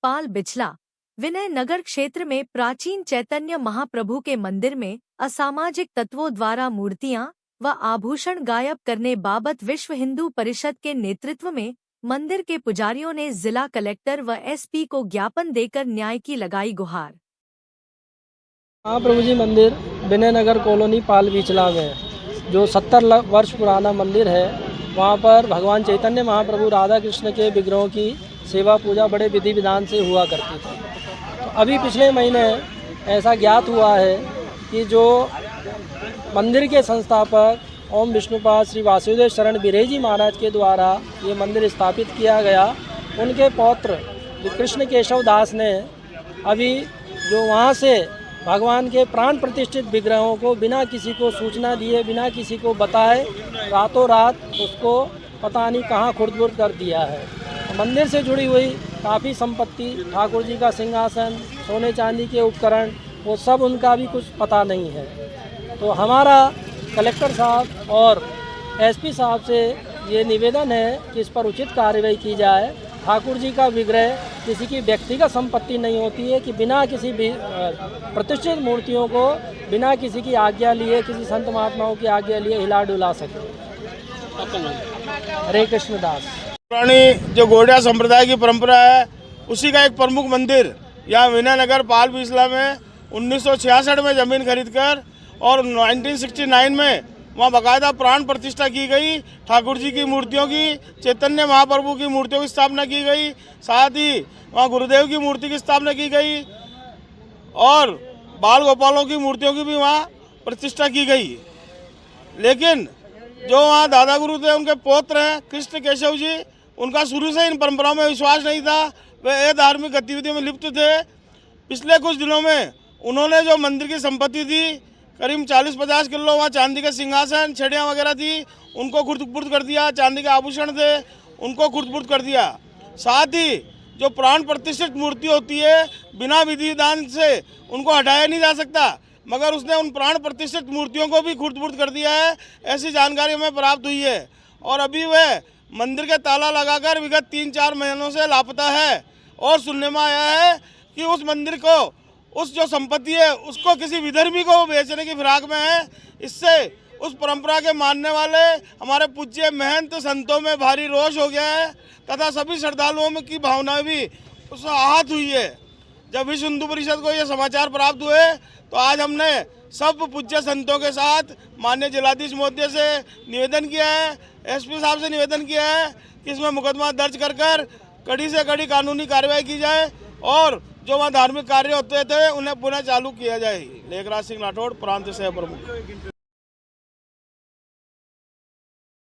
पाल बिचला विनय नगर क्षेत्र में प्राचीन चैतन्य महाप्रभु के मंदिर में असामाजिक तत्वों द्वारा मूर्तियां व आभूषण गायब करने बाबत विश्व हिंदू परिषद के नेतृत्व में मंदिर के पुजारियों ने जिला कलेक्टर व एसपी को ज्ञापन देकर न्याय की लगाई गुहार। महाप्रभु जी मंदिर विनय नगर कॉलोनी पाल बिचला में जो 70 वर्ष पुराना मंदिर है, वहाँ पर भगवान चैतन्य महाप्रभु राधा कृष्ण के विग्रहों की सेवा पूजा बड़े विधि विधान से हुआ करती थी। तो अभी पिछले महीने ऐसा ज्ञात हुआ है कि जो मंदिर के संस्थापक ओम विष्णुपाद श्री वासुदेव शरण बिरहेजी महाराज के द्वारा ये मंदिर स्थापित किया गया, उनके पौत्र कृष्ण केशव दास ने अभी जो वहाँ से भगवान के प्राण प्रतिष्ठित विग्रहों को बिना किसी को सूचना दिए, बिना किसी को बताए, रातों रात उसको पता नहीं कहाँ खुर्द-बुर्द कर दिया है। मंदिर से जुड़ी हुई काफ़ी संपत्ति, ठाकुर जी का सिंहासन, सोने चांदी के उपकरण, वो सब उनका भी कुछ पता नहीं है। तो हमारा कलेक्टर साहब और एसपी साहब से ये निवेदन है कि इस पर उचित कार्रवाई की जाए। ठाकुर जी का विग्रह किसी की व्यक्तिगत संपत्ति नहीं होती है कि बिना किसी भी प्रतिष्ठित मूर्तियों को बिना किसी की आज्ञा लिए, किसी संत महात्माओं की आज्ञा लिए हिला डुला सके। हरे कृष्ण दास। पुरानी जो गौड़िया संप्रदाय की परंपरा है, उसी का एक प्रमुख मंदिर यहाँ विनय नगर पाल बिचला में 1966 में ज़मीन खरीदकर और 1969 में वहाँ बाकायदा प्राण प्रतिष्ठा की गई। ठाकुर जी की मूर्तियों की, चैतन्य महाप्रभु की मूर्तियों की स्थापना की गई, साथ ही वहाँ गुरुदेव की मूर्ति की स्थापना की गई और बाल गोपालों की मूर्तियों की भी वहाँ प्रतिष्ठा की गई। लेकिन जो वहाँ दादा गुरु थे, उनके पौत्र हैं कृष्ण केशव जी, उनका शुरू से इन परंपराओं में विश्वास नहीं था। वे धार्मिक गतिविधियों में लिप्त थे। पिछले कुछ दिनों में उन्होंने जो मंदिर की संपत्ति थी, करीब 40-50 किलो वहाँ चांदी के सिंहासन, छड़ियाँ वगैरह थी, उनको खुर्द-बुर्द कर दिया। चांदी के आभूषण थे, उनको खुर्द-बुर्द कर दिया। साथ ही जो प्राण प्रतिष्ठित मूर्ति होती है, बिना विधि विधान से उनको हटाया नहीं जा सकता, मगर उसने उन प्राण प्रतिष्ठित मूर्तियों को भी खुर्द-बुर्द कर दिया है, ऐसी जानकारी हमें प्राप्त हुई है। और अभी वह मंदिर के ताला लगाकर विगत 3-4 महीनों से लापता है। और सुनने में आया है कि उस मंदिर को, उस जो संपत्ति है, उसको किसी विधर्मी को बेचने की फिराक में है। इससे उस परंपरा के मानने वाले हमारे पूज्य महंत संतों में भारी रोष हो गया है तथा सभी श्रद्धालुओं में की भावनाएं भी उससे आहत हुई है। जब विश्व हिंदू परिषद को ये समाचार प्राप्त हुए तो आज हमने सब पूज्य संतों के साथ माननीय जिलाधीश महोदय से निवेदन किया है, एसपी साहब से निवेदन किया है कि इसमें मुकदमा दर्ज कर कड़ी से कड़ी कानूनी कार्रवाई की जाए और जो वहाँ धार्मिक कार्य होते थे उन्हें पुनः चालू किया जाए। लेखराज सिंह राठौड़, प्रांत सह प्रमुख।